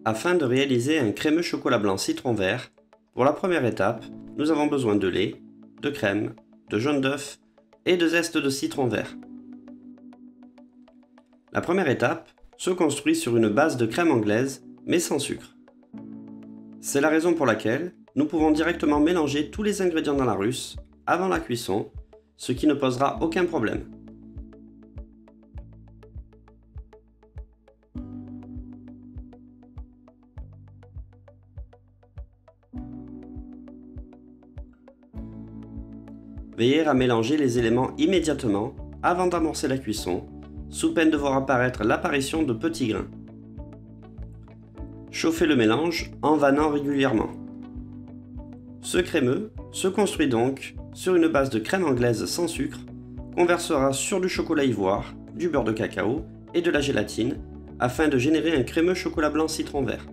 Afin de réaliser un crémeux chocolat blanc citron vert, pour la première étape, nous avons besoin de lait, de crème, de jaune d'œuf et de zeste de citron vert. La première étape se construit sur une base de crème anglaise, mais sans sucre. C'est la raison pour laquelle nous pouvons directement mélanger tous les ingrédients dans la russe avant la cuisson, ce qui ne posera aucun problème. Veillez à mélanger les éléments immédiatement avant d'amorcer la cuisson, sous peine de voir apparaître l'apparition de petits grains. Chauffez le mélange en vannant régulièrement. Ce crémeux se construit donc sur une base de crème anglaise sans sucre qu'on versera sur du chocolat ivoire, du beurre de cacao et de la gélatine afin de générer un crémeux chocolat blanc citron vert.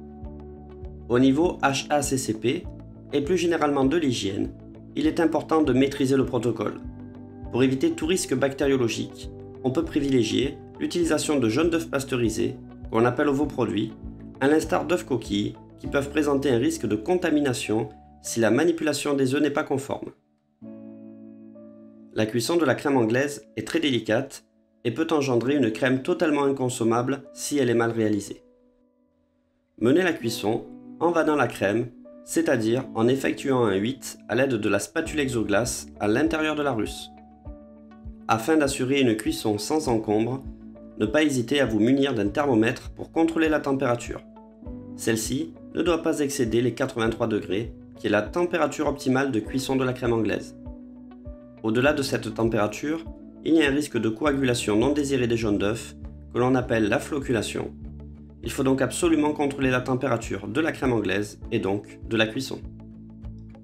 Au niveau HACCP et plus généralement de l'hygiène, il est important de maîtriser le protocole. Pour éviter tout risque bactériologique, on peut privilégier l'utilisation de jaune d'œuf pasteurisé, qu'on appelle ovoproduit, à l'instar d'œufs coquilles qui peuvent présenter un risque de contamination si la manipulation des œufs n'est pas conforme. La cuisson de la crème anglaise est très délicate et peut engendrer une crème totalement inconsommable si elle est mal réalisée. Menez la cuisson en vannant la crème, c'est-à-dire en effectuant un 8 à l'aide de la spatule exoglace à l'intérieur de la russe. Afin d'assurer une cuisson sans encombre, ne pas hésiter à vous munir d'un thermomètre pour contrôler la température. Celle-ci ne doit pas excéder les 83 degrés, qui est la température optimale de cuisson de la crème anglaise. Au-delà de cette température, il y a un risque de coagulation non désirée des jaunes d'œufs, que l'on appelle la floculation. Il faut donc absolument contrôler la température de la crème anglaise et donc de la cuisson.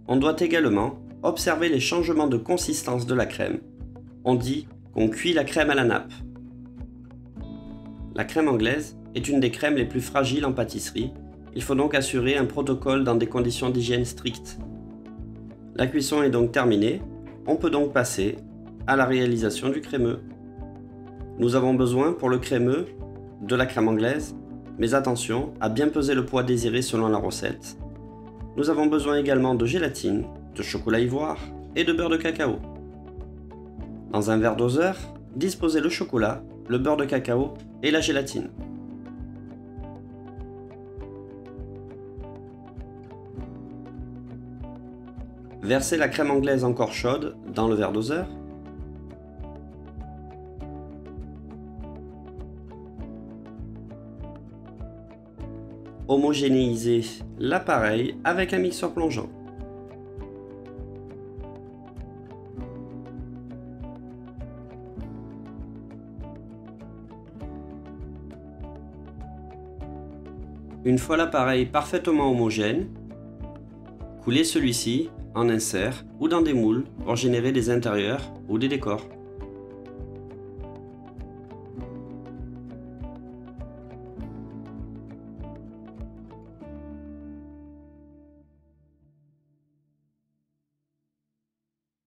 On doit également observer les changements de consistance de la crème. On dit qu'on cuit la crème à la nappe. La crème anglaise est une des crèmes les plus fragiles en pâtisserie. Il faut donc assurer un protocole dans des conditions d'hygiène strictes. La cuisson est donc terminée. On peut donc passer à la réalisation du crémeux. Nous avons besoin pour le crémeux de la crème anglaise, mais attention à bien peser le poids désiré selon la recette. Nous avons besoin également de gélatine, de chocolat ivoire et de beurre de cacao. Dans un verre doseur, disposez le chocolat, le beurre de cacao et la gélatine. Versez la crème anglaise encore chaude dans le verre doseur. Homogénéisez l'appareil avec un mixeur plongeant. Une fois l'appareil parfaitement homogène, coulez celui-ci en insert ou dans des moules pour générer des intérieurs ou des décors.